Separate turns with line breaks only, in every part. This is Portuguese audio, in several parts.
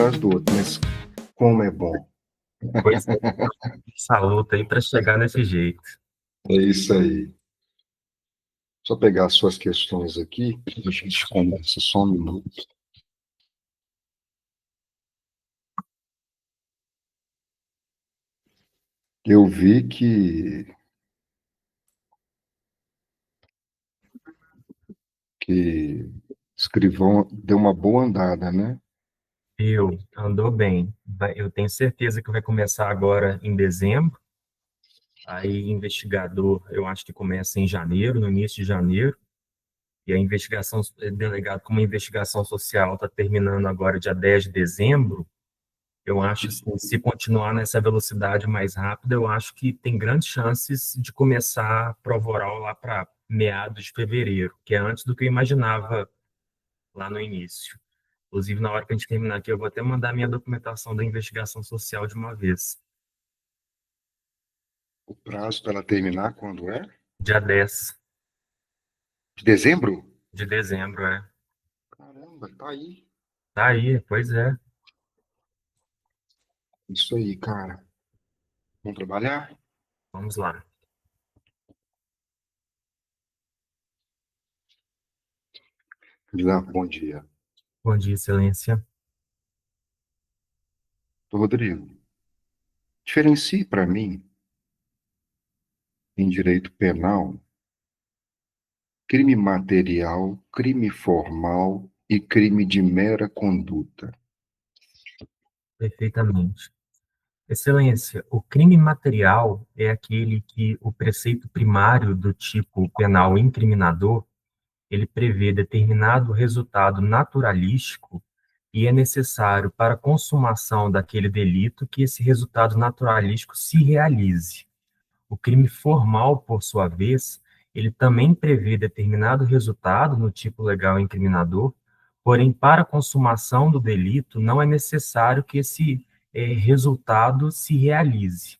atrás do outro, mas como é bom.
Pois é, essa luta aí para chegar nesse jeito.
É isso aí. Só pegar as suas questões aqui, a gente conversa só um minuto. Eu vi que escrivão deu uma boa andada, né?
Andou bem. Eu tenho certeza que vai começar agora em dezembro. Aí, investigador, eu acho que começa em janeiro, no início de janeiro. E a investigação, delegado como investigação social, está terminando agora dia 10 de dezembro. Eu acho que se continuar nessa velocidade mais rápida, eu acho que tem grandes chances de começar a prova oral lá para meados de fevereiro, que é antes do que eu imaginava lá no início. Inclusive, na hora que a gente terminar aqui, eu vou até mandar minha documentação da investigação social de uma vez.
O prazo para ela terminar quando é?
Dia 10
De dezembro?
de dezembro, é.
Caramba, tá aí.
Tá aí, pois é.
Isso aí, cara. Vamos trabalhar?
Vamos lá.
Candidato, bom dia.
Bom dia, excelência.
Rodrigo, diferencie para mim, em direito penal, crime material, crime formal e crime de mera conduta.
Perfeitamente. Excelência, o crime material é aquele que o preceito primário do tipo penal incriminador, ele prevê determinado resultado naturalístico e é necessário para a consumação daquele delito que esse resultado naturalístico se realize. O crime formal, por sua vez, ele também prevê determinado resultado no tipo legal incriminador, porém, para a consumação do delito, não é necessário que esse resultado se realize.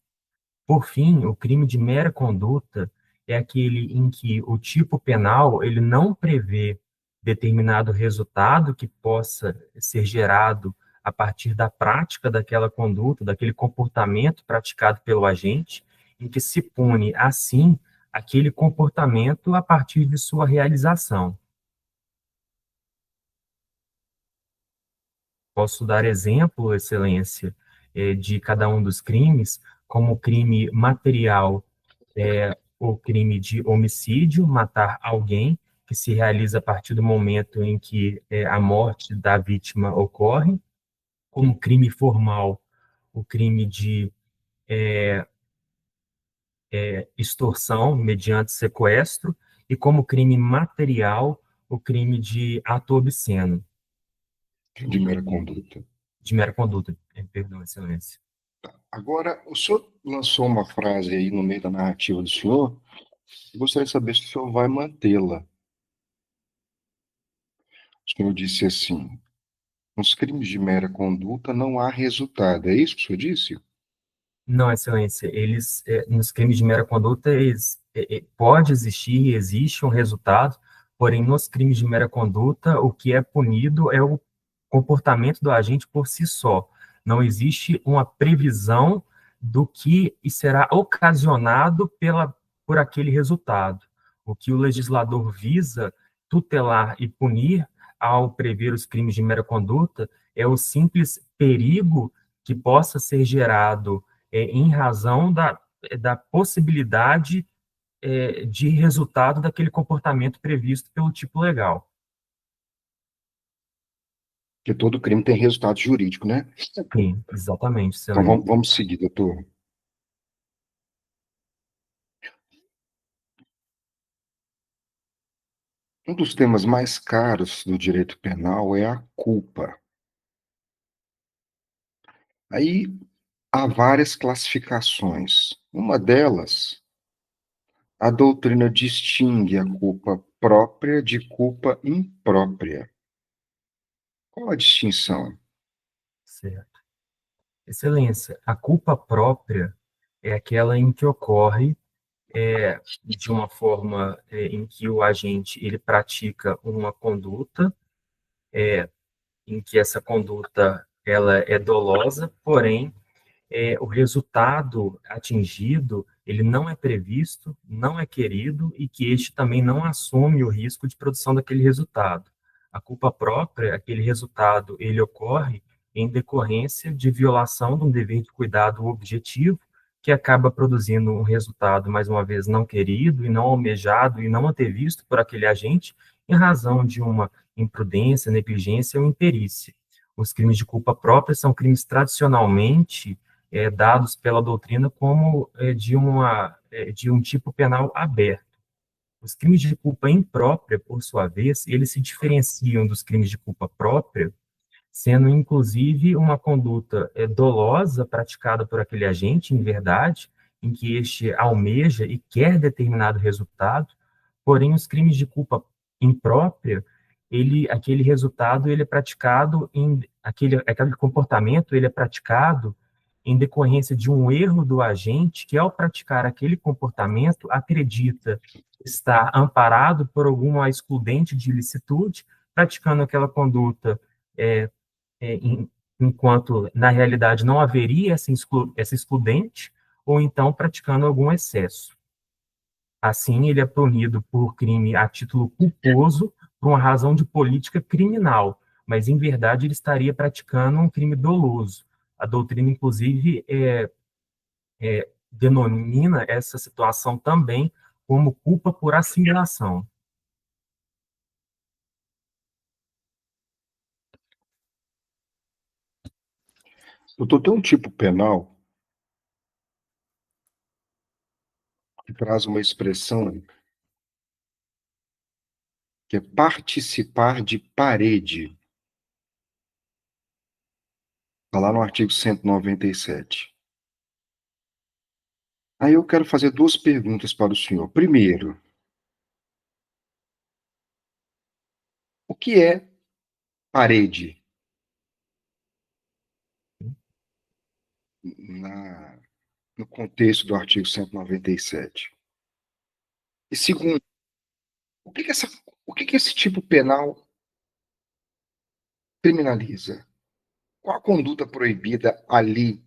Por fim, o crime de mera conduta é aquele em que o tipo penal ele não prevê determinado resultado que possa ser gerado a partir da prática daquela conduta, daquele comportamento praticado pelo agente, em que se pune, assim, aquele comportamento a partir de sua realização. Posso dar exemplo, excelência, de cada um dos crimes, como o crime material, o crime de homicídio, matar alguém, que se realiza a partir do momento em que a morte da vítima ocorre, como crime formal, o crime de extorsão mediante sequestro, e como crime material, o crime de ato obsceno,
De mera conduta.
de mera conduta, perdão, excelência.
Agora, o senhor lançou uma frase aí no meio da narrativa do senhor. Eu gostaria de saber se o senhor vai mantê-la. O senhor disse assim: nos crimes de mera conduta não há resultado. É isso que o senhor disse?
Não, excelência, nos crimes de mera conduta, pode existir e existe um resultado, porém, nos crimes de mera conduta, o que é punido é o comportamento do agente por si só. Não existe uma previsão do que será ocasionado por aquele resultado. O que o legislador visa tutelar e punir ao prever os crimes de mera conduta é o simples perigo que possa ser gerado em razão da possibilidade de resultado daquele comportamento previsto pelo tipo legal.
Porque todo crime tem resultado jurídico, né?
Sim, exatamente,
Então
excelente.
vamos seguir, doutor. Um dos temas mais caros do direito penal é a culpa. Aí há várias classificações. Uma delas, a doutrina distingue a culpa própria de culpa imprópria. Qual a distinção?
Certo. Excelência, a culpa própria é aquela em que ocorre de uma forma em que o agente ele pratica uma conduta, em que essa conduta ela é dolosa, porém, o resultado atingido, ele não é previsto, não é querido e que este também não assume o risco de produção daquele resultado. A culpa própria, aquele resultado, ele ocorre em decorrência de violação de um dever de cuidado objetivo, que acaba produzindo um resultado, mais uma vez, não querido e não almejado e não antevisto por aquele agente, em razão de uma imprudência, negligência ou imperícia. Os crimes de culpa própria são crimes tradicionalmente dados pela doutrina como de um tipo penal aberto. Os crimes de culpa imprópria, por sua vez, eles se diferenciam dos crimes de culpa própria, sendo inclusive uma conduta dolosa praticada por aquele agente, em verdade, em que este almeja e quer determinado resultado, porém os crimes de culpa imprópria, aquele resultado ele é praticado aquele comportamento ele é praticado em decorrência de um erro do agente que, ao praticar aquele comportamento, acredita estar amparado por alguma excludente de ilicitude, praticando aquela conduta é, enquanto, na realidade, não haveria essa excludente, ou então praticando algum excesso. Assim, ele é punido por crime a título culposo, por uma razão de política criminal, mas, em verdade, ele estaria praticando um crime doloso. A doutrina, inclusive, denomina essa situação também como culpa por assimilação.
Doutor, tem um tipo penal que traz uma expressão que é participar de parede. Está lá no artigo 197. Aí eu quero fazer duas perguntas para o senhor. Primeiro, o que é parede no contexto do artigo 197? E segundo, o que que esse tipo penal criminaliza? Qual a conduta proibida ali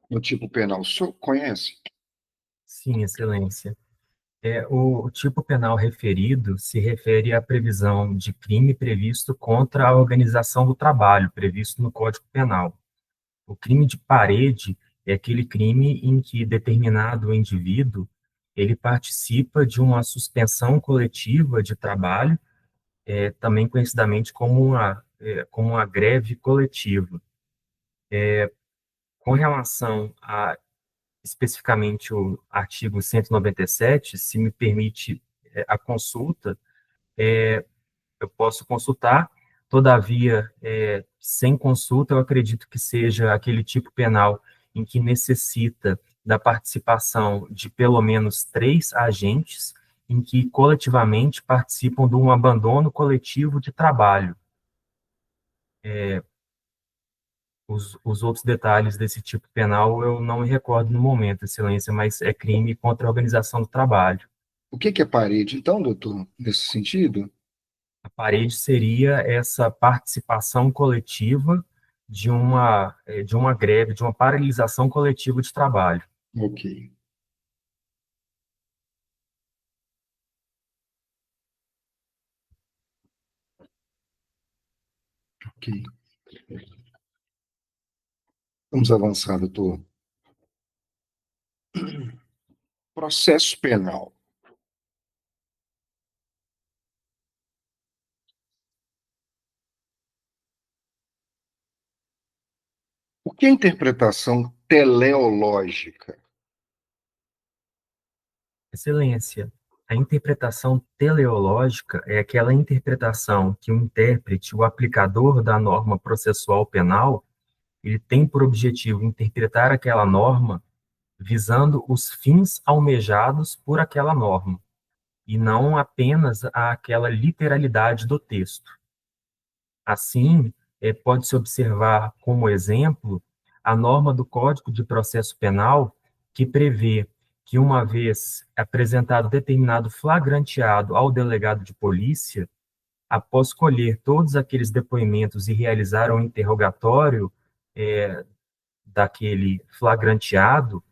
no tipo penal? O senhor conhece?
Sim, excelência. O tipo penal referido se refere à previsão de crime previsto contra a organização do trabalho, previsto no Código Penal. O crime de parede é aquele crime em que determinado indivíduo ele participa de uma suspensão coletiva de trabalho, também conhecidamente como uma greve coletiva. Com relação a especificamente o artigo 197, se me permite a consulta, eu posso consultar, todavia, sem consulta, eu acredito que seja aquele tipo penal em que necessita da participação de pelo menos 3 agentes, em que coletivamente participam de um abandono coletivo de trabalho. Os outros detalhes desse tipo penal eu não me recordo no momento, Excelência, mas é crime contra a organização do trabalho.
O que que é parede, então, doutor, nesse sentido?
A parede seria essa participação coletiva de uma greve, de uma paralisação coletiva de trabalho.
Ok, ok. Vamos avançar, doutor. Processo penal. O que é interpretação teleológica?
Excelência, a interpretação teleológica é aquela interpretação que o intérprete, o aplicador da norma processual penal, ele tem por objetivo interpretar aquela norma visando os fins almejados por aquela norma, e não apenas aquela literalidade do texto. Assim, pode-se observar como exemplo a norma do Código de Processo Penal, que prevê que, uma vez apresentado determinado flagranteado ao delegado de polícia, após colher todos aqueles depoimentos e realizar um interrogatório, daquele flagranteado,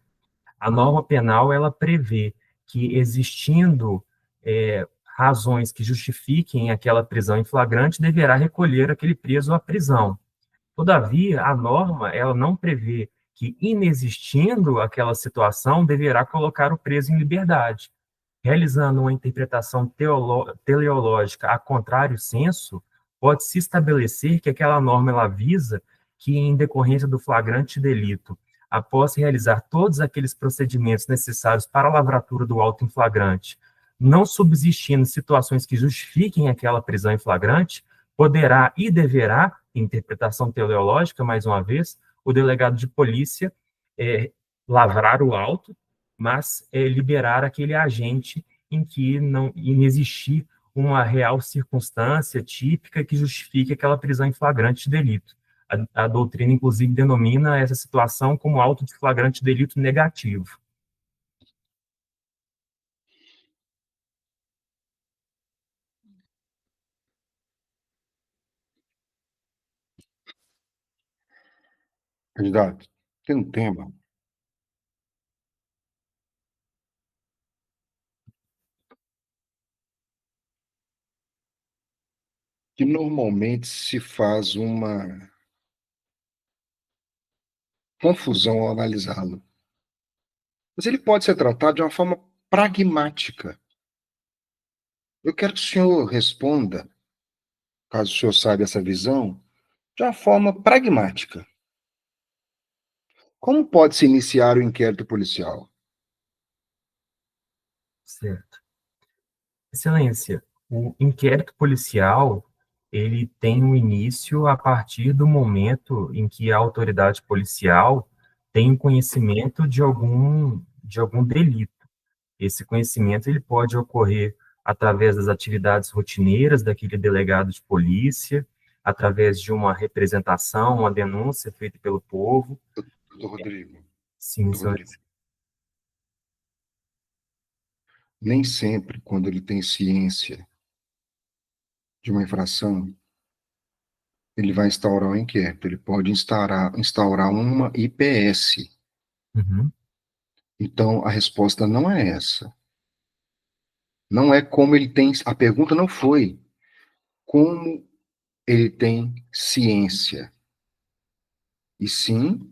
a norma penal ela prevê que, existindo razões que justifiquem aquela prisão em flagrante, deverá recolher aquele preso à prisão. Todavia, a norma ela não prevê que, inexistindo aquela situação, deverá colocar o preso em liberdade. Realizando uma interpretação teleológica a contrário senso, pode-se estabelecer que aquela norma ela visa que, em decorrência do flagrante delito, após realizar todos aqueles procedimentos necessários para a lavratura do auto em flagrante, não subsistindo situações que justifiquem aquela prisão em flagrante, poderá e deverá, interpretação teleológica, mais uma vez, o delegado de polícia lavrar o auto, mas liberar aquele agente em que não inexistir uma real circunstância típica que justifique aquela prisão em flagrante de delito. A doutrina, inclusive, denomina essa situação como auto de flagrante delito negativo.
Candidato, tem um tema que normalmente se faz uma confusão ao analisá-lo. Mas ele pode ser tratado de uma forma pragmática. Eu quero que o senhor responda, caso o senhor saiba essa visão, de uma forma pragmática. Como pode se iniciar o inquérito policial?
Certo. Excelência, o inquérito policial, ele tem um início a partir do momento em que a autoridade policial tem conhecimento de algum delito. Esse conhecimento ele pode ocorrer através das atividades rotineiras daquele delegado de polícia, através de uma representação, uma denúncia feita pelo povo.
Doutor Rodrigo,
Sim,
doutor Rodrigo,
excelência.
nem sempre, quando ele tem ciência de uma infração, ele vai instaurar um inquérito. Ele pode instaurar uma IPS.
Uhum,
Então, a resposta não é essa. Não é como ele tem. A pergunta não foi como ele tem ciência, e sim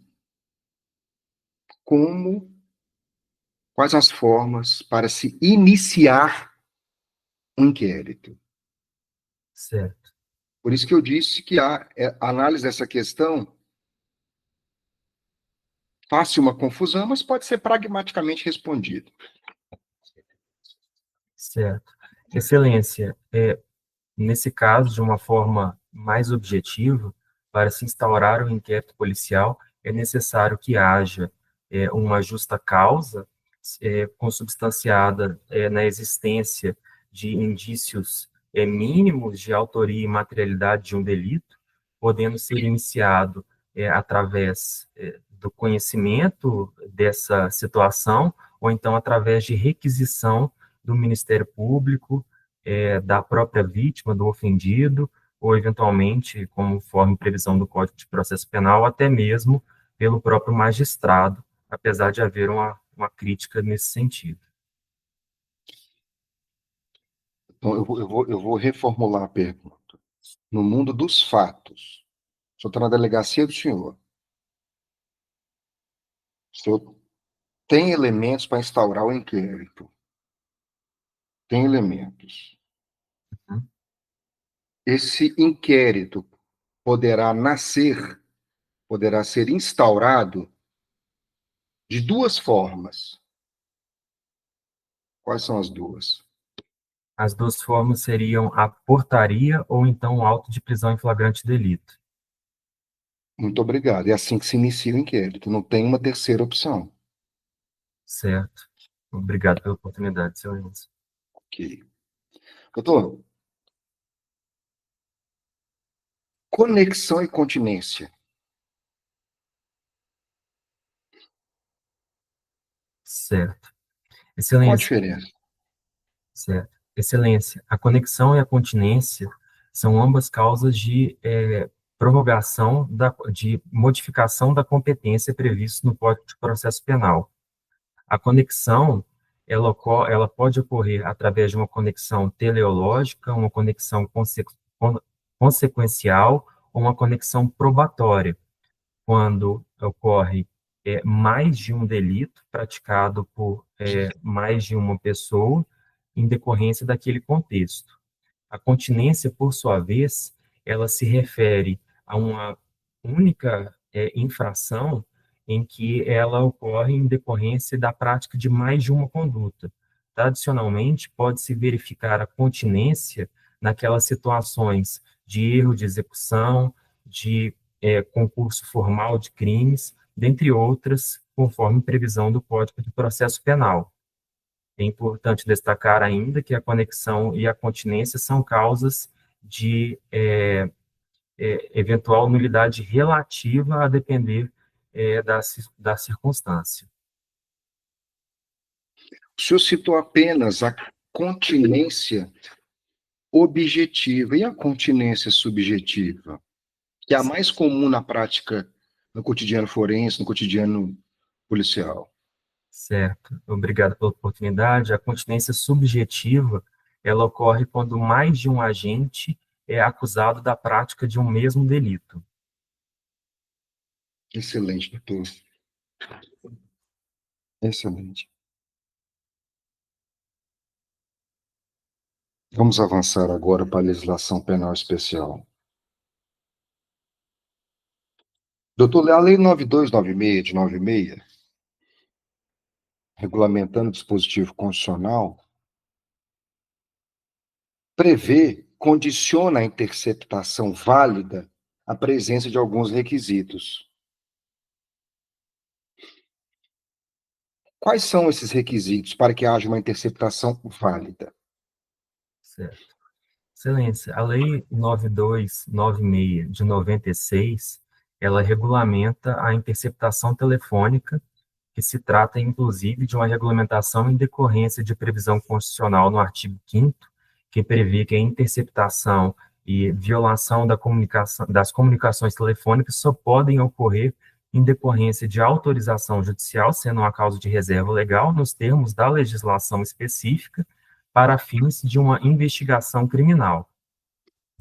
como, quais as formas para se iniciar um inquérito.
certo,
Por isso que eu disse que a análise dessa questão faz uma confusão, mas pode ser pragmaticamente respondido.
certo. Excelência, nesse caso, de uma forma mais objetiva, para se instaurar um inquérito policial, é necessário que haja uma justa causa, consubstanciada na existência de indícios mínimos de autoria e materialidade de um delito, podendo ser iniciado através do conhecimento dessa situação, ou então através de requisição do Ministério Público, da própria vítima, do ofendido, ou eventualmente, conforme previsão do Código de Processo Penal, até mesmo pelo próprio magistrado, apesar de haver uma crítica nesse sentido.
Então, eu vou reformular a pergunta. No mundo dos fatos, o senhor está na delegacia do senhor. O senhor tem elementos para instaurar o inquérito. Tem elementos.
Uhum.
Esse inquérito poderá nascer, poderá ser instaurado de duas formas. Quais são as duas?
As duas formas seriam a portaria ou então o auto de prisão em flagrante delito.
Muito obrigado. É assim que se inicia o inquérito. Não tem uma terceira opção.
Certo. Obrigado pela oportunidade, excelência.
Ok. Doutor, conexão e continência.
Certo.
Qual a
Excelência,
diferença?
certo. Excelência, a conexão e a continência são ambas causas de prorrogação de modificação da competência prevista no Código de Processo Penal. A conexão, ela pode ocorrer através de uma conexão teleológica, uma conexão consequencial ou uma conexão probatória, quando ocorre mais de um delito praticado por mais de uma pessoa em decorrência daquele contexto. A continência, por sua vez, ela se refere a uma única infração em que ela ocorre em decorrência da prática de mais de uma conduta. Tradicionalmente, pode-se verificar a continência naquelas situações de erro de execução, de concurso formal de crimes, dentre outras, conforme previsão do Código de Processo Penal. É importante destacar ainda que a conexão e a continência são causas de eventual nulidade relativa a depender da circunstância.
O senhor citou apenas a continência objetiva e a continência subjetiva, que é a mais comum na prática, no cotidiano forense, no cotidiano policial.
Certo. Obrigado pela oportunidade. A continência subjetiva, ela ocorre quando mais de um agente é acusado da prática de um mesmo delito.
Excelente, doutor. Excelente. Vamos avançar agora para a legislação penal especial. Doutor, a Lei 9296 de 96, regulamentando o dispositivo constitucional, condiciona a interceptação válida à presença de alguns requisitos. Quais são esses requisitos para que haja uma interceptação válida?
Certo. Excelência, a Lei 9296 de 96, ela regulamenta a interceptação telefônica, que se trata, inclusive, de uma regulamentação em decorrência de previsão constitucional no artigo 5º, que prevê que a interceptação e violação das comunicações telefônicas só podem ocorrer em decorrência de autorização judicial, sendo uma causa de reserva legal, nos termos da legislação específica, para fins de uma investigação criminal.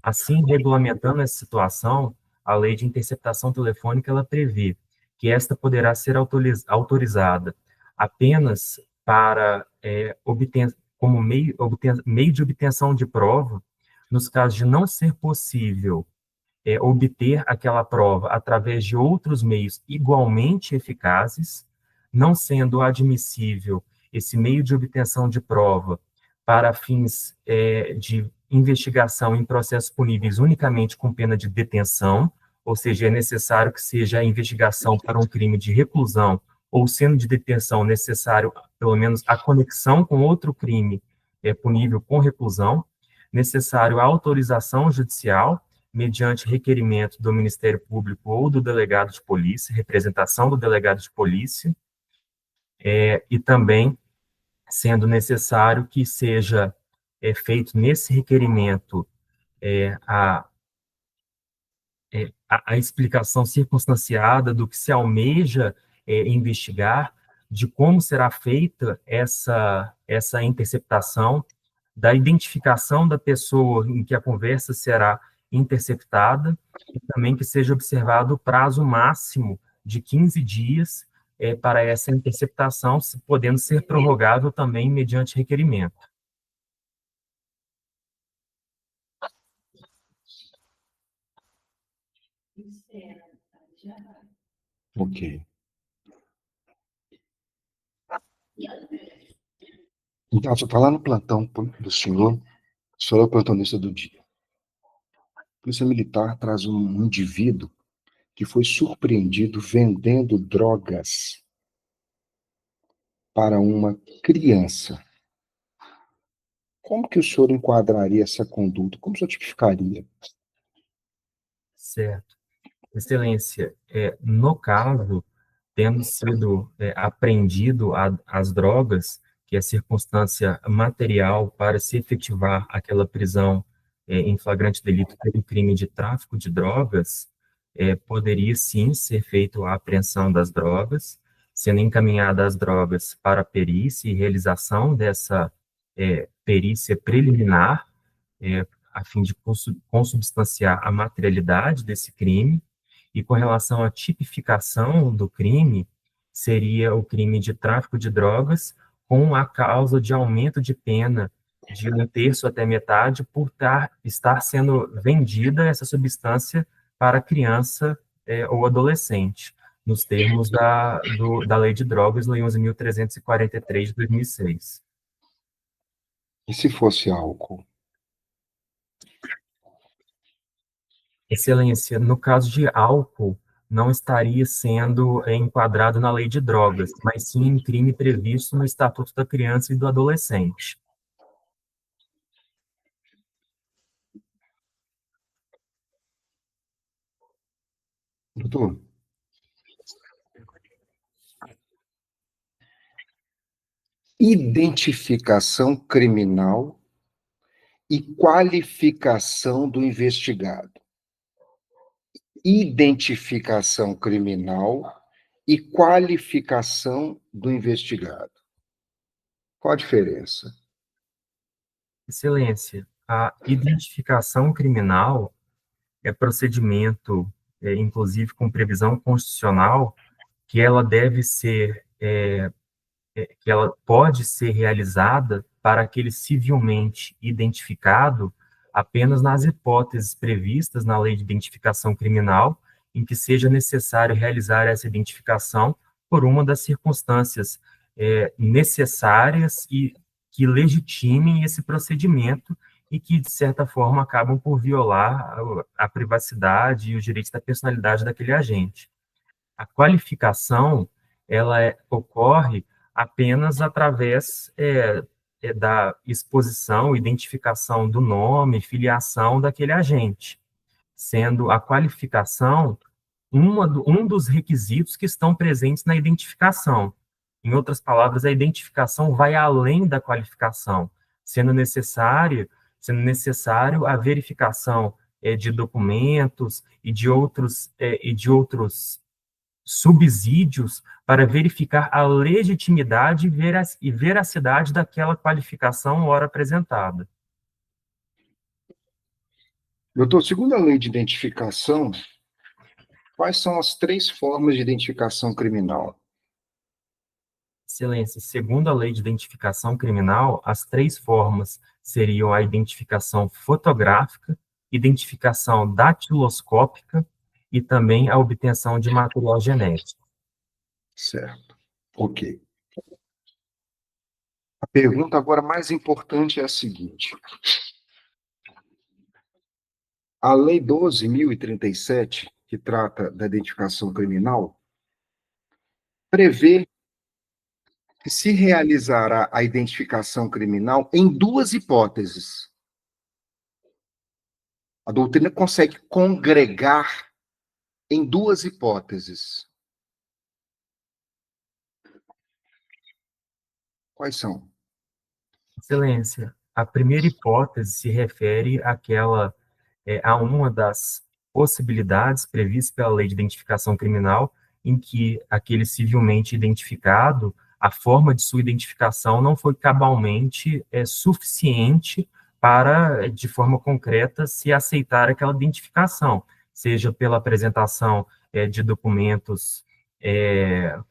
Assim, regulamentando essa situação, a Lei de Interceptação Telefônica, ela prevê que esta poderá ser autorizada apenas para como meio de obtenção de prova, nos casos de não ser possível obter aquela prova através de outros meios igualmente eficazes, não sendo admissível esse meio de obtenção de prova para fins de investigação em processos puníveis unicamente com pena de detenção, ou seja, é necessário que seja a investigação para um crime de reclusão, ou sendo de detenção necessário, pelo menos, a conexão com outro crime punível com reclusão, necessário a autorização judicial, mediante requerimento do Ministério Público ou do delegado de polícia, representação do delegado de polícia, e também sendo necessário que seja feito nesse requerimento a explicação circunstanciada do que se almeja investigar, de como será feita essa interceptação, da identificação da pessoa em que a conversa será interceptada, e também que seja observado o prazo máximo de 15 dias para essa interceptação, podendo ser prorrogável também mediante requerimento.
Ok. Então, você está lá no plantão do senhor, o senhor é o plantonista do dia. A Polícia Militar traz um indivíduo que foi surpreendido vendendo drogas para uma criança. Como que o senhor enquadraria essa conduta? Como o senhor tipificaria?
Certo. Excelência, no caso, tendo sido apreendido as drogas, que é a circunstância material para se efetivar aquela prisão em flagrante delito pelo crime de tráfico de drogas, poderia sim ser feita a apreensão das drogas, sendo encaminhadas as drogas para a perícia e realização dessa perícia preliminar, a fim de consubstanciar a materialidade desse crime, e com relação à tipificação do crime, seria o crime de tráfico de drogas com a causa de aumento de pena de um terço até metade por estar sendo vendida essa substância para criança ou adolescente, nos termos da Lei de Drogas, Lei 11.343 de 2006.
E se fosse álcool?
Excelência, no caso de álcool, não estaria sendo enquadrado na lei de drogas, mas sim em crime previsto no Estatuto da Criança e do Adolescente.
Doutor, identificação criminal e qualificação do investigado. Identificação criminal e qualificação do investigado. Qual a diferença?
Excelência, a identificação criminal é procedimento, inclusive com previsão constitucional, que ela deve ser que ela pode ser realizada para aquele civilmente identificado apenas nas hipóteses previstas na Lei de Identificação Criminal, em que seja necessário realizar essa identificação por uma das circunstâncias necessárias e que legitimem esse procedimento e que, de certa forma, acabam por violar a privacidade e os direitos da personalidade daquele agente. A qualificação, ela ocorre apenas através da exposição, identificação do nome, filiação daquele agente, sendo a qualificação um dos requisitos que estão presentes na identificação. Em outras palavras, a identificação vai além da qualificação, sendo necessário a verificação de documentos e de outros subsídios para verificar a legitimidade e veracidade daquela qualificação ora apresentada.
Doutor, segundo a lei de identificação, quais são as 3 formas de identificação criminal?
Excelência, segundo a Lei de Identificação Criminal, as 3 formas seriam a identificação fotográfica, identificação datiloscópica e também a obtenção de material genético.
Certo. Ok. A pergunta agora mais importante é a seguinte. A Lei 12.037, que trata da identificação criminal, prevê que se realizará a identificação criminal em 2 hipóteses. A doutrina consegue congregar em 2 hipóteses. Quais são?
Excelência, a primeira hipótese se refere a uma das possibilidades previstas pela Lei de Identificação Criminal, em que aquele civilmente identificado, a forma de sua identificação não foi cabalmente suficiente para, de forma concreta, se aceitar aquela identificação, seja pela apresentação de documentos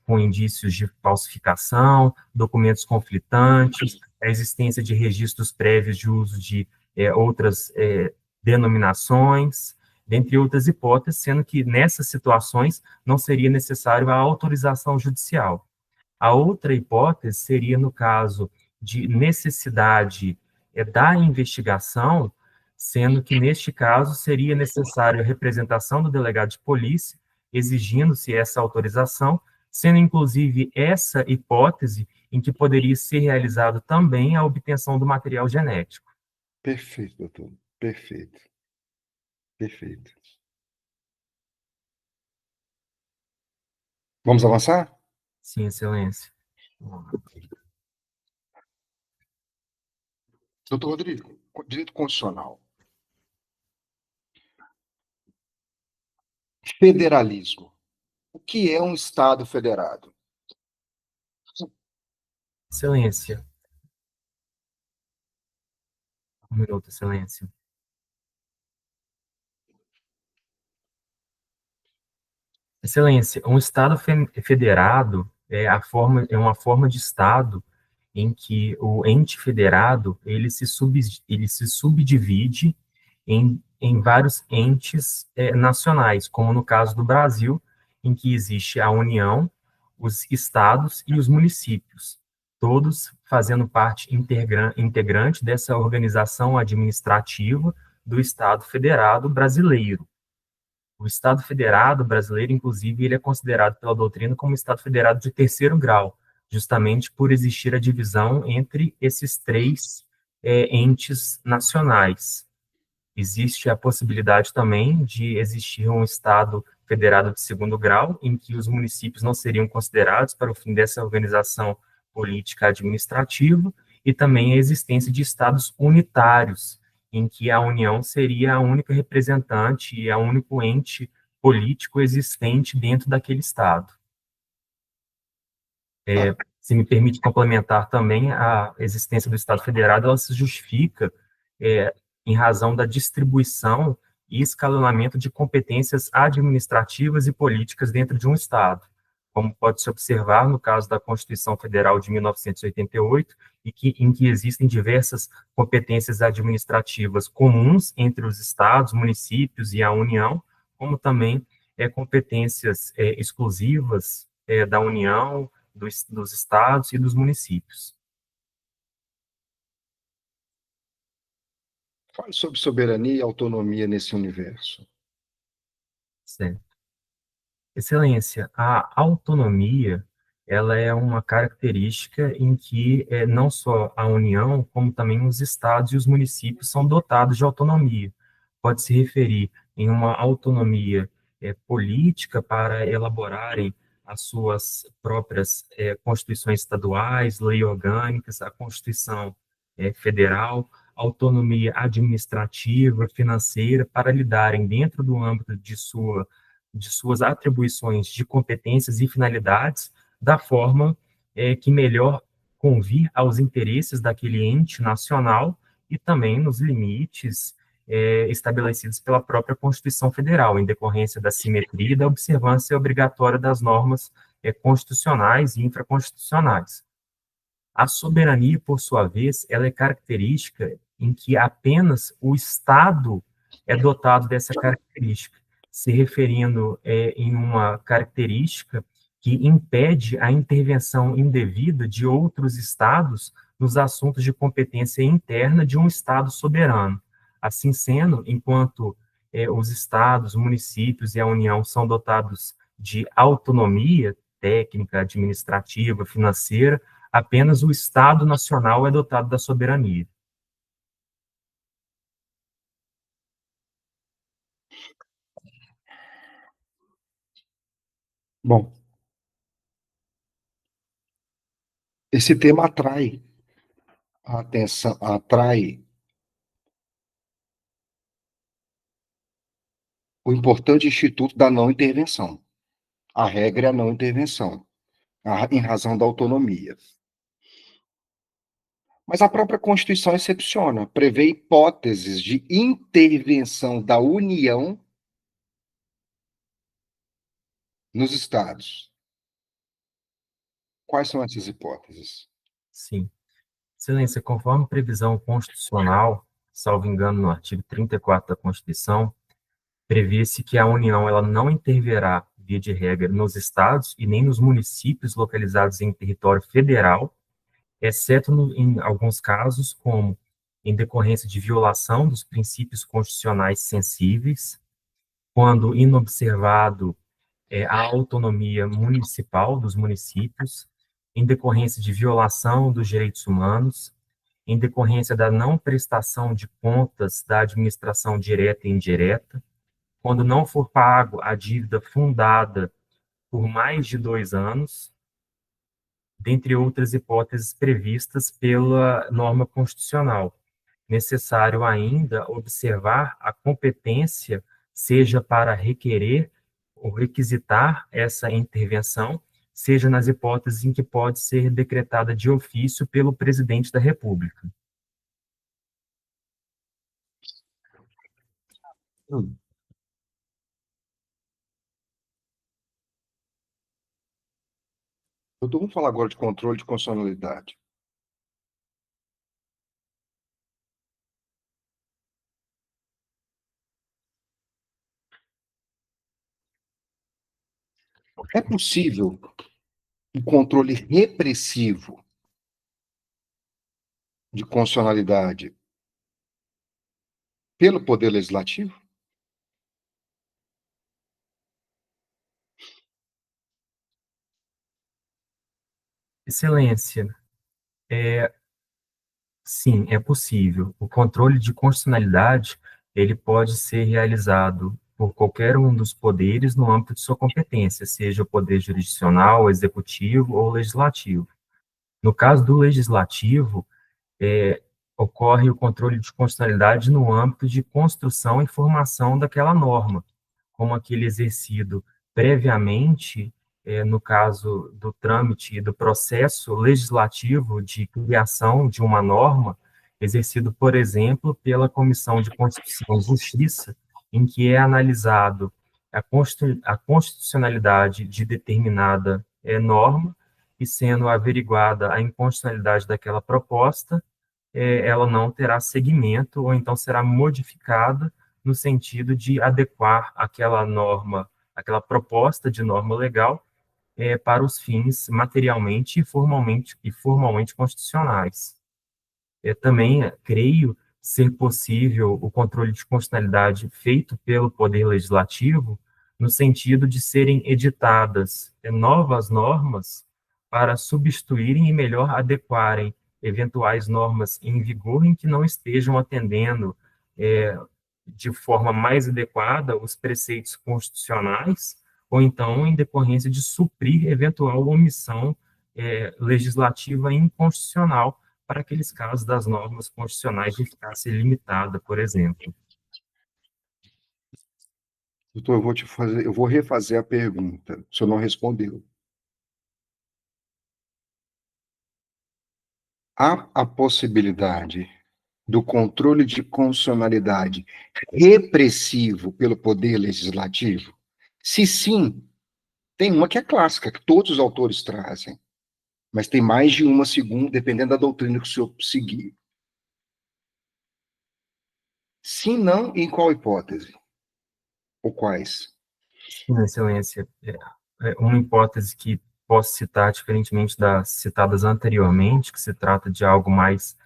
com indícios de falsificação, documentos conflitantes, a existência de registros prévios de uso de outras denominações, dentre outras hipóteses, sendo que nessas situações não seria necessário a autorização judicial. A outra hipótese seria no caso de necessidade da investigação, sendo que neste caso seria necessário a representação do delegado de polícia, exigindo-se essa autorização, sendo inclusive essa hipótese em que poderia ser realizado também a obtenção do material genético.
Perfeito, doutor. Perfeito. Perfeito. Vamos avançar?
Sim, excelência.
Doutor Rodrigo, direito constitucional. Federalismo. O que é um Estado federado?
Excelência. Um minuto, Excelência. Excelência, um Estado federado é uma forma de Estado em que o ente federado ele se subdivide em vários entes nacionais, como no caso do Brasil, em que existe a União, os estados e os municípios, todos fazendo parte integrante dessa organização administrativa do Estado Federado Brasileiro. O Estado Federado brasileiro, inclusive, ele é considerado pela doutrina como Estado Federado de terceiro grau, justamente por existir a divisão entre esses três entes nacionais. Existe a possibilidade também de existir um Estado federado de segundo grau, em que os municípios não seriam considerados para o fim dessa organização política administrativa, e também a existência de Estados unitários, em que a União seria a única representante e o único ente político existente dentro daquele Estado. Se me permite complementar também, a existência do Estado Federado, ela se justifica em razão da distribuição e escalonamento de competências administrativas e políticas dentro de um Estado, como pode-se observar no caso da Constituição Federal de 1988, em que existem diversas competências administrativas comuns entre os estados, municípios e a União, como também competências exclusivas da União, dos estados e dos municípios.
Fale sobre soberania e autonomia nesse universo.
Certo. Excelência, a autonomia, ela é uma característica em que não só a União, como também os estados e os municípios são dotados de autonomia. Pode se referir em uma autonomia política para elaborarem as suas próprias constituições estaduais, leis orgânicas, a Constituição Federal, autonomia administrativa, financeira, para lidarem dentro do âmbito de suas atribuições de competências e finalidades da forma que melhor convir aos interesses daquele ente nacional e também nos limites estabelecidos pela própria Constituição Federal, em decorrência da simetria e da observância obrigatória das normas constitucionais e infraconstitucionais. A soberania, por sua vez, ela é característica em que apenas o Estado é dotado dessa característica, se referindo em uma característica que impede a intervenção indevida de outros Estados nos assuntos de competência interna de um Estado soberano. Assim sendo, enquanto os Estados, municípios e a União são dotados de autonomia técnica, administrativa, financeira, apenas o Estado Nacional é dotado da soberania.
Bom, esse tema atrai a atenção, atrai o importante instituto da não intervenção. A regra é a não intervenção, em razão da autonomia. Mas a própria Constituição excepciona, prevê hipóteses de intervenção da União nos estados. Quais são essas hipóteses?
Sim. Excelência, conforme previsão constitucional, salvo engano, no artigo 34 da Constituição, prevê-se que a União ela não intervirá, via de regra, nos estados e nem nos municípios localizados em território federal, exceto em alguns casos, como em decorrência de violação dos princípios constitucionais sensíveis, quando inobservado a autonomia municipal dos municípios, em decorrência de violação dos direitos humanos, em decorrência da não prestação de contas da administração direta e indireta, quando não for pago a dívida fundada por mais de 2 anos, dentre outras hipóteses previstas pela norma constitucional. Necessário ainda observar a competência, seja para requerer ou requisitar essa intervenção, seja nas hipóteses em que pode ser decretada de ofício pelo presidente da República.
Hum. Vamos falar agora de controle de constitucionalidade. É possível um controle repressivo de constitucionalidade pelo Poder Legislativo?
Excelência, sim, é possível. O controle de constitucionalidade, ele pode ser realizado por qualquer um dos poderes no âmbito de sua competência, seja o poder jurisdicional, executivo ou legislativo. No caso do legislativo, é, ocorre o controle de constitucionalidade no âmbito de construção e formação daquela norma, como aquele exercido previamente, no caso do trâmite e do processo legislativo de criação de uma norma, exercido, por exemplo, pela Comissão de Constituição e Justiça, em que é analisado a constitucionalidade de determinada norma, e sendo averiguada a inconstitucionalidade daquela proposta, ela não terá seguimento ou então será modificada no sentido de adequar aquela norma, aquela proposta de norma legal para os fins materialmente e formalmente constitucionais. Também creio ser possível o controle de constitucionalidade feito pelo Poder Legislativo, no sentido de serem editadas novas normas para substituírem e melhor adequarem eventuais normas em vigor em que não estejam atendendo de forma mais adequada os preceitos constitucionais, ou então em decorrência de suprir eventual omissão legislativa inconstitucional para aqueles casos das normas constitucionais de eficácia limitada, por exemplo.
Doutor, eu vou refazer a pergunta. O senhor não respondeu. Há a possibilidade do controle de constitucionalidade repressivo pelo Poder Legislativo? Se sim, tem uma que é clássica, que todos os autores trazem, mas tem mais de uma segunda, dependendo da doutrina que o senhor seguir. Se não, em qual hipótese? Ou quais?
Sim, Excelência, uma hipótese que posso citar, diferentemente das citadas anteriormente, que se trata de algo mais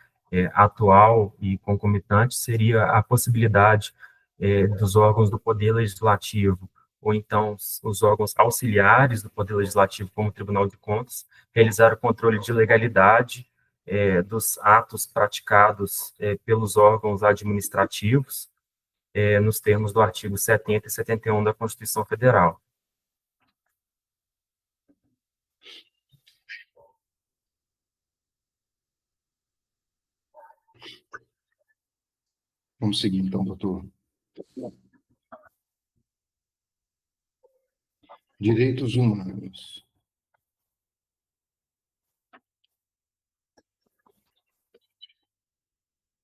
atual e concomitante, seria a possibilidade dos órgãos do Poder Legislativo, ou então os órgãos auxiliares do Poder Legislativo, como o Tribunal de Contas, realizar o controle de legalidade dos atos praticados pelos órgãos administrativos, nos termos do artigo 70 e 71 da Constituição Federal.
Vamos seguir, então, doutor. Direitos humanos.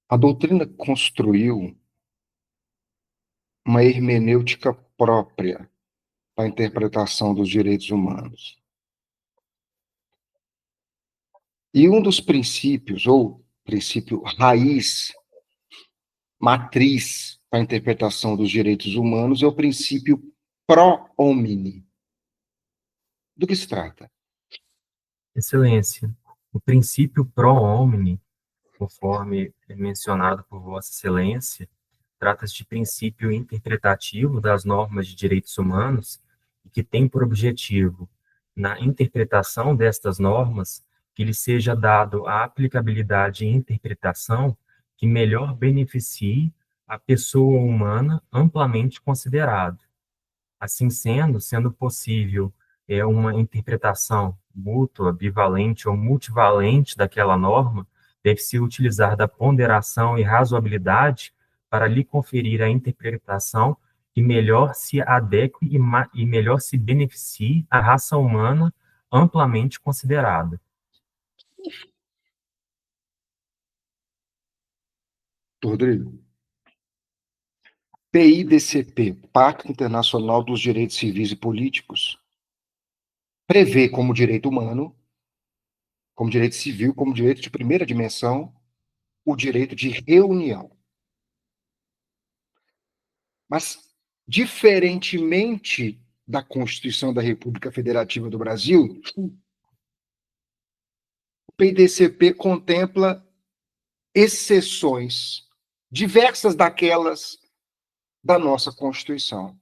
A doutrina construiu uma hermenêutica própria para a interpretação dos direitos humanos. E um dos princípios, ou princípio raiz, matriz para a interpretação dos direitos humanos, é o princípio pro homine. Do que se trata?
Excelência, o princípio pro homine, conforme mencionado por Vossa Excelência, trata-se de princípio interpretativo das normas de direitos humanos e que tem por objetivo, na interpretação destas normas, que lhe seja dado a aplicabilidade e interpretação que melhor beneficie a pessoa humana amplamente considerada. Assim sendo possível uma interpretação mútua, bivalente ou multivalente daquela norma, deve-se utilizar da ponderação e razoabilidade para lhe conferir a interpretação que melhor se adeque e melhor se beneficie à raça humana amplamente considerada.
Rodrigo, PIDCP, Pacto Internacional dos Direitos Civis e Políticos, prevê como direito humano, como direito civil, como direito de primeira dimensão, o direito de reunião. Mas, diferentemente da Constituição da República Federativa do Brasil, o PIDCP contempla exceções, diversas daquelas da nossa Constituição,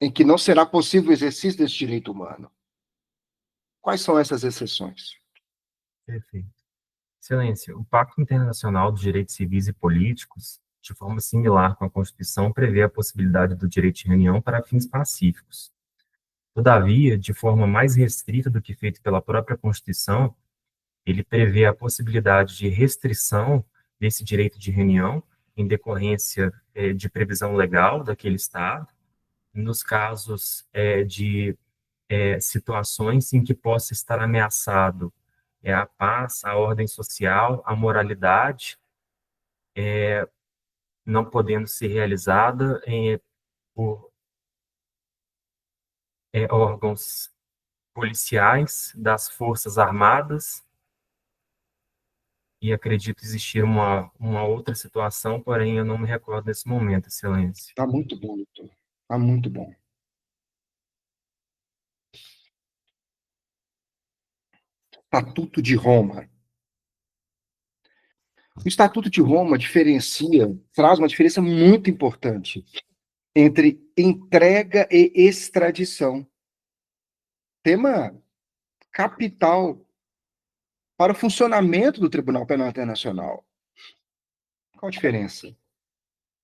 em que não será possível o exercício desse direito humano. Quais são essas exceções?
Perfeito. Excelência, o Pacto Internacional dos Direitos Civis e Políticos, de forma similar com a Constituição, prevê a possibilidade do direito de reunião para fins pacíficos. Todavia, de forma mais restrita do que feito pela própria Constituição, ele prevê a possibilidade de restrição desse direito de reunião em decorrência de previsão legal daquele Estado, nos casos de situações em que possa estar ameaçado a paz, a ordem social, a moralidade, não podendo ser realizada por órgãos policiais das Forças Armadas, e acredito existir uma outra situação, porém eu não me recordo nesse momento, Excelência.
Está muito bom, doutor. Está muito bom. Estatuto de Roma. O Estatuto de Roma traz uma diferença muito importante entre entrega e extradição. Tema capital para o funcionamento do Tribunal Penal Internacional. Qual a diferença?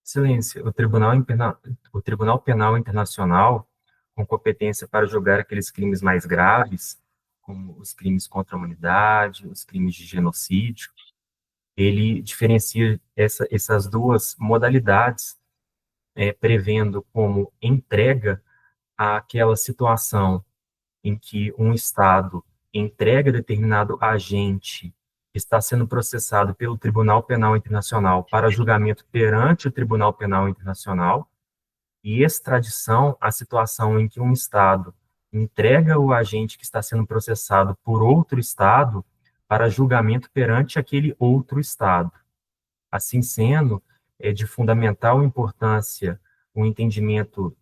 Excelência, o Tribunal Penal Internacional, com competência para julgar aqueles crimes mais graves, como os crimes contra a humanidade, os crimes de genocídio, ele diferencia essas duas modalidades, prevendo como entrega àquela situação em que um Estado entrega determinado agente que está sendo processado pelo Tribunal Penal Internacional para julgamento perante o Tribunal Penal Internacional, e extradição à situação em que um Estado entrega o agente que está sendo processado por outro Estado para julgamento perante aquele outro Estado. Assim sendo, é de fundamental importância o entendimento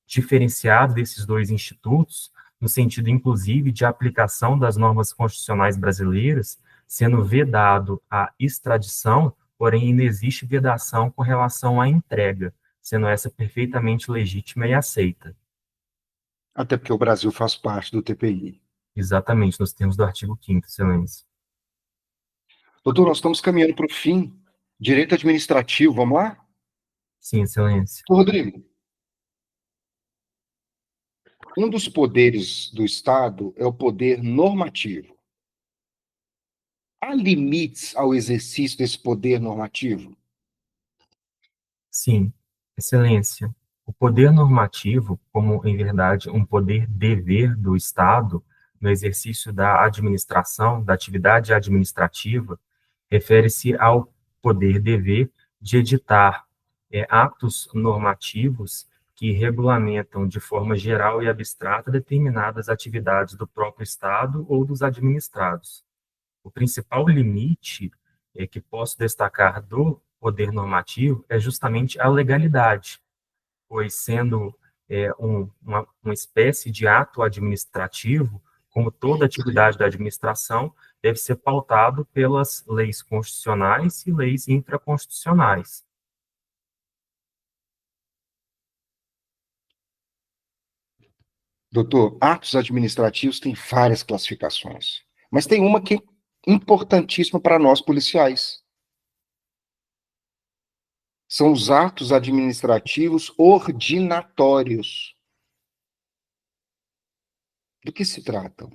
diferenciado desses dois institutos, no sentido, inclusive, de aplicação das normas constitucionais brasileiras, sendo vedado a extradição, porém ainda existe vedação com relação à entrega, sendo essa perfeitamente legítima e aceita.
Até porque o Brasil faz parte do TPI.
Exatamente, nos termos do artigo 5º, Excelência.
Doutor, nós estamos caminhando para o fim. Direito administrativo, vamos lá?
Sim, Excelência.
Rodrigo, um dos poderes do Estado é o poder normativo. Há limites ao exercício desse poder normativo?
Sim, Excelência. O poder normativo, como, em verdade, um poder-dever do Estado no exercício da administração, da atividade administrativa, refere-se ao poder-dever de editar atos normativos que regulamentam de forma geral e abstrata determinadas atividades do próprio Estado ou dos administrados. O principal limite que posso destacar do poder normativo é justamente a legalidade, pois sendo uma espécie de ato administrativo, como toda atividade da administração, deve ser pautado pelas leis constitucionais e leis infraconstitucionais.
Doutor, atos administrativos têm várias classificações, mas tem uma que é importantíssima para nós policiais. São os atos administrativos ordinatórios. Do que se tratam?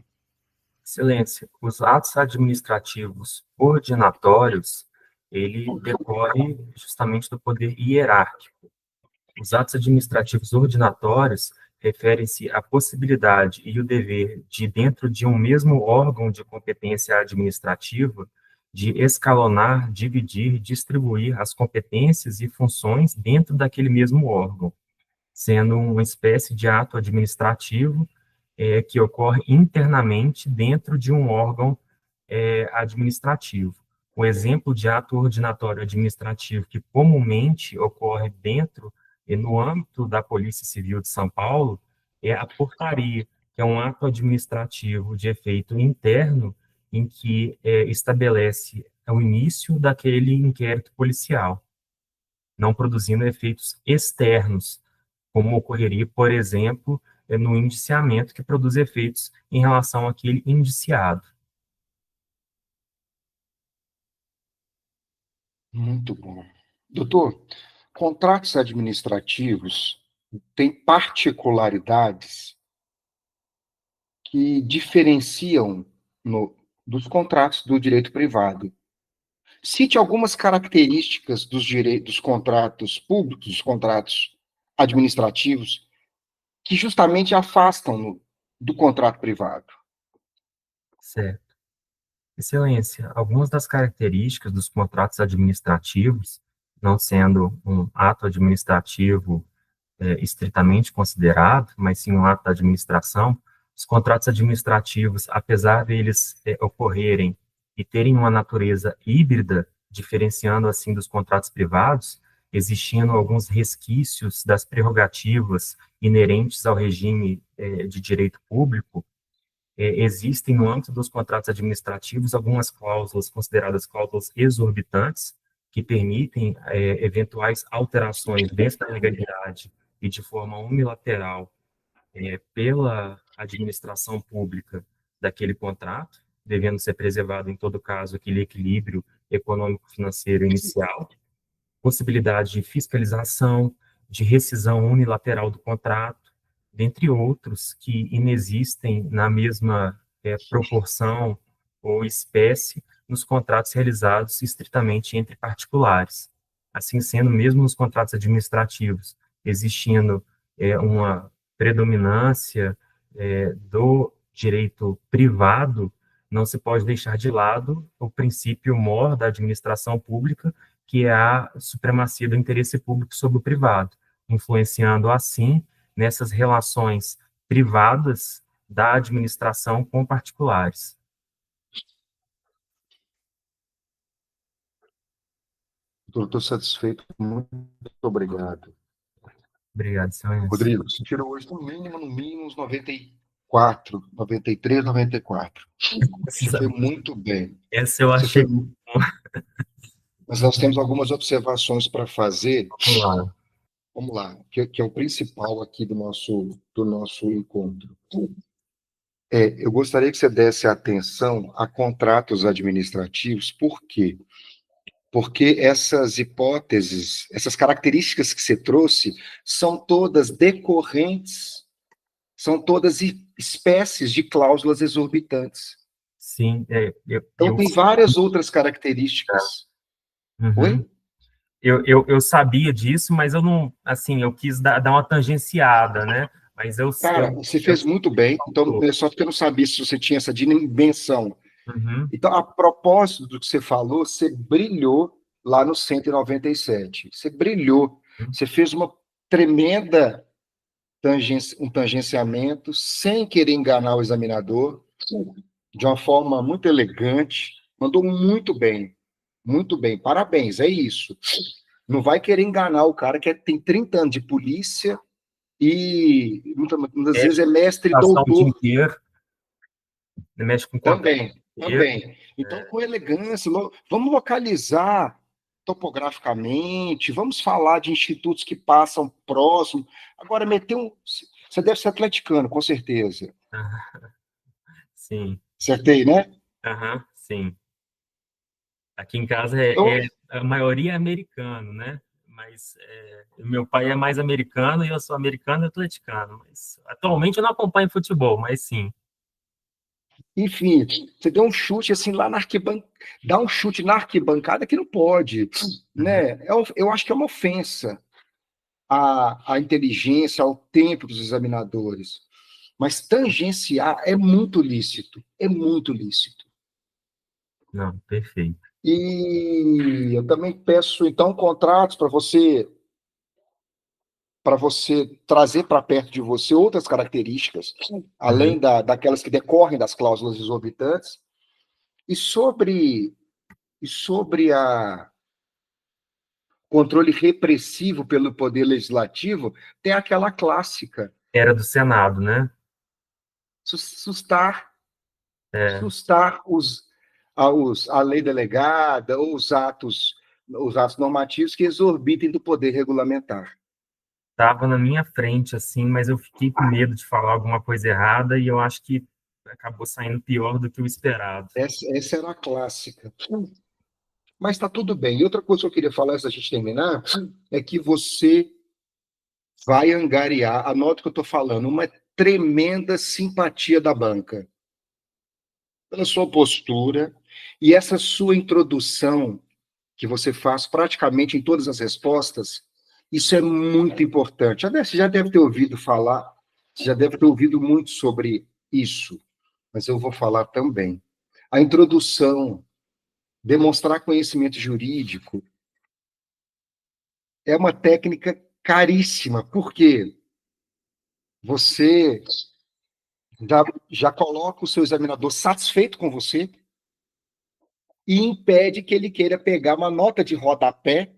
Excelência, os atos administrativos ordinatórios, ele decorre justamente do poder hierárquico. Os atos administrativos ordinatórios referem-se à possibilidade e o dever de, dentro de um mesmo órgão de competência administrativa, de escalonar, dividir, distribuir as competências e funções dentro daquele mesmo órgão, sendo uma espécie de ato administrativo que ocorre internamente dentro de um órgão administrativo. O exemplo de ato ordinatório administrativo que comumente ocorre dentro e no âmbito da Polícia Civil de São Paulo é a portaria, que é um ato administrativo de efeito interno em que estabelece o início daquele inquérito policial, não produzindo efeitos externos, como ocorreria, por exemplo, no indiciamento, que produz efeitos em relação àquele indiciado.
Muito bom. Doutor, contratos administrativos têm particularidades que diferenciam dos contratos do direito privado. Cite algumas características dos contratos públicos, dos contratos administrativos, que justamente afastam do contrato privado.
Certo. Excelência, algumas das características dos contratos administrativos, não sendo um ato administrativo estritamente considerado, mas sim um ato da administração, os contratos administrativos, apesar deles ocorrerem e terem uma natureza híbrida, diferenciando assim dos contratos privados, existindo alguns resquícios das prerrogativas inerentes ao regime de direito público, existem no âmbito dos contratos administrativos algumas cláusulas consideradas cláusulas exorbitantes, que permitem eventuais alterações dentro da legalidade e de forma unilateral pela administração pública daquele contrato, devendo ser preservado, em todo caso, aquele equilíbrio econômico-financeiro inicial, possibilidade de fiscalização, de rescisão unilateral do contrato, dentre outros que inexistem na mesma proporção ou espécie nos contratos realizados estritamente entre particulares. Assim sendo, mesmo nos contratos administrativos, existindo uma predominância do direito privado, não se pode deixar de lado o princípio mor da administração pública, que é a supremacia do interesse público sobre o privado, influenciando, assim, nessas relações privadas da administração com particulares.
Estou satisfeito. Muito obrigado.
Obrigado, excelência.
Rodrigo, você tirou hoje no mínimo, uns 94, 93, 94. Você foi muito bem.
Essa eu
Você
achei.
foi... Mas nós temos algumas observações para fazer.
Vamos lá.
Vamos lá, que é o principal aqui do nosso encontro. Eu gostaria que você desse atenção a contratos administrativos, por quê? Porque essas hipóteses, essas características que você trouxe, são todas decorrentes, são todas espécies de cláusulas exorbitantes.
Sim,
Então, tem várias outras características.
Uhum.
Oi?
Eu sabia disso, mas eu não, assim, eu quis dar uma tangenciada, né? Mas
Cara, você fez muito bem, então, só porque eu não sabia se você tinha essa dimensão.
Uhum.
Então, a propósito do que você falou, você brilhou lá no 197. Você brilhou. Você fez uma tremenda um tangenciamento, sem querer enganar o examinador, de uma forma muito elegante. Mandou muito bem. Muito bem. Parabéns, é isso. Não vai querer enganar o cara que tem 30 anos de polícia e muitas vezes é mestre doutor.
Mexe com
Também. Então, com elegância, vamos localizar topograficamente, vamos falar de institutos que passam próximo. Agora, meter um. Você deve ser atleticano, com certeza.
Sim.
Acertei, né?
Sim. Aqui em casa a maioria é americano, né? Mas meu pai é mais americano e eu sou americano e atleticano. Mas atualmente eu não acompanho futebol, mas sim.
Enfim, você deu um chute assim lá na arquibancada, dá um chute na arquibancada que não pode,
Uhum.
né? Eu acho que é uma ofensa à inteligência, ao tempo dos examinadores. Mas tangenciar é muito lícito.
Não, perfeito.
E eu também peço, então, contratos para você trazer para perto de você outras características, além
Uhum.
daquelas que decorrem das cláusulas exorbitantes, e sobre a controle repressivo pelo poder legislativo, tem aquela clássica,
Era do Senado, né?
sustar,
É,
sustar a lei delegada ou os atos normativos que exorbitem do poder regulamentar.
estava na minha frente, assim, mas eu fiquei com medo de falar alguma coisa errada e eu acho que acabou saindo pior do que o esperado.
Essa era a clássica. Mas está tudo bem. E outra coisa que eu queria falar antes da gente terminar é que você vai angariar, anota o que eu estou falando, uma tremenda simpatia da banca pela sua postura e essa sua introdução que você faz praticamente em todas as respostas, isso é muito importante. Você já deve ter ouvido falar, você já deve ter ouvido muito sobre isso, mas eu vou falar também. A introdução, demonstrar conhecimento jurídico, é uma técnica caríssima, porque você já coloca o seu examinador satisfeito com você e impede que ele queira pegar uma nota de rodapé,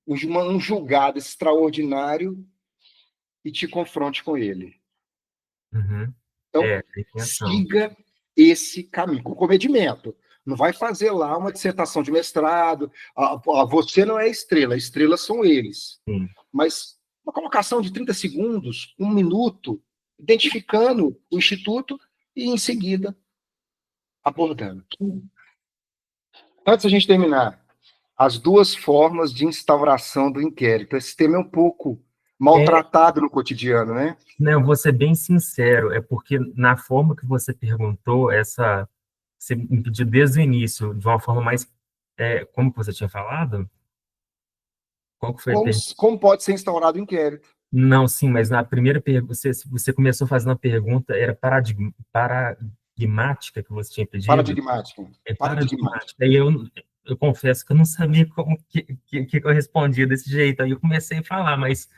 um julgado extraordinário e te confronte com ele.
Uhum.
Então,
É, a intenção.
siga esse caminho, com comedimento. Não vai fazer lá uma dissertação de mestrado. Você não é estrela, estrelas são eles.
Sim.
Mas uma colocação de 30 segundos, um minuto, identificando o instituto e, em seguida, abordando. Antes da gente terminar, as duas formas de instauração do inquérito. Esse tema é um pouco
É,
maltratado no cotidiano, né?
né, eu vou ser bem sincero, é porque na forma que você perguntou, você me pediu desde o início, de uma forma mais, como que você tinha falado? Qual que foi a pergunta?
Como pode ser instaurado o inquérito?
Não, sim, mas na primeira pergunta, você começou fazendo a pergunta, era paradigmática que você tinha pedido?
Paradigmático.
É
Paradigmático.
paradigmática. Aí eu confesso que eu não sabia como que eu respondia desse jeito, aí eu comecei a falar, mas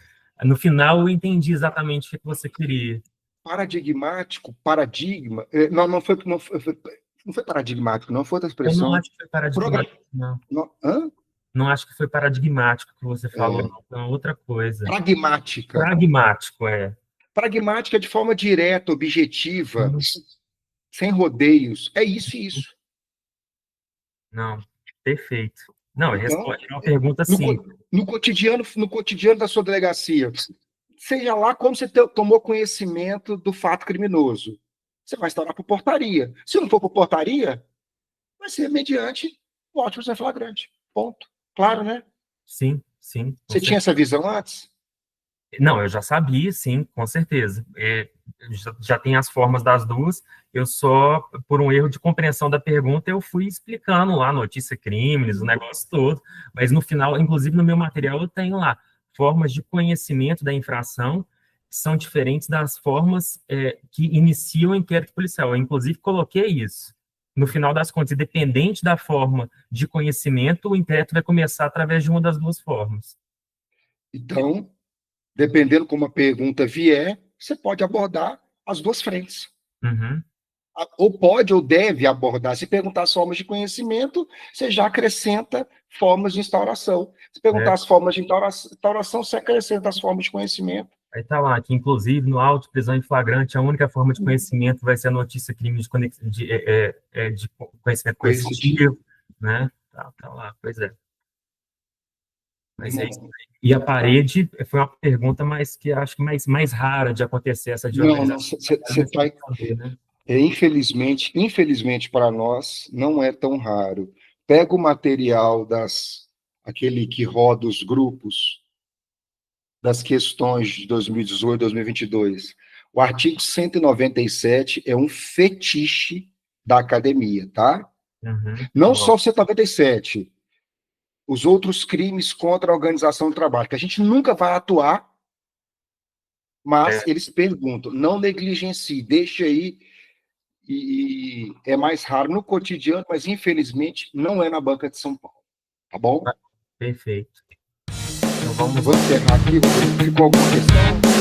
no final eu entendi exatamente o que você queria.
Paradigmático, paradigma. Não foi paradigmático, não foi outra
Eu não
expressão.
acho que foi paradigmático, não.
Hã?
Não acho que foi paradigmático que você falou,
É,
não. Foi uma outra coisa.
pragmática.
Pragmático, é.
Pragmática de forma direta, objetiva, sem rodeios. É isso e isso.
Não, perfeito. Não,
Então,
responde uma pergunta simples.
no cotidiano da sua delegacia, seja lá como você tomou conhecimento do fato criminoso. Você vai instaurar por portaria. Se não for por portaria, vai ser mediante o auto de flagrante. Ponto. Claro, né?
Sim, sim, com
Você tinha
certeza.
essa visão antes?
Não, eu já sabia, sim, com certeza. Já tem as formas das duas. Eu só, por um erro de compreensão da pergunta, eu fui explicando lá, notícia crimes, o negócio todo. Mas no final, inclusive no meu material, eu tenho lá formas de conhecimento da infração que são diferentes das formas que iniciam o inquérito policial. Eu, inclusive, coloquei isso. No final das contas, independente da forma de conhecimento, o inquérito vai começar através de uma das duas formas.
Então, dependendo como a pergunta vier, você pode abordar as duas frentes.
Uhum.
Ou pode ou deve abordar. Se perguntar as formas de conhecimento, você já acrescenta formas de instauração. Se perguntar
É,
as formas de instauração, você acrescenta as formas de conhecimento.
aí tá lá, que inclusive no auto de prisão em flagrante, a única forma de conhecimento vai ser a notícia crime de conhecimento
Coercitivo.
coercitivo, né? Tá lá, pois é. Mas é isso.
Não,
E a parede foi uma pergunta mais que acho que mais rara de acontecer essa de
não,
organização,
você
mas
está.
responder, né?
Infelizmente para nós, não é tão raro. Pega o material aquele que roda os grupos das questões de 2018, 2022. O artigo 197 é um fetiche da academia, tá? Não só o 197, os outros crimes contra a organização do trabalho, que a gente nunca vai atuar, mas eles perguntam, não negligencie, deixe aí, e é mais raro no cotidiano, mas infelizmente não é na banca de São Paulo, tá bom?
Perfeito. Então vamos
Vou encerrar aqui, ficou alguma questão?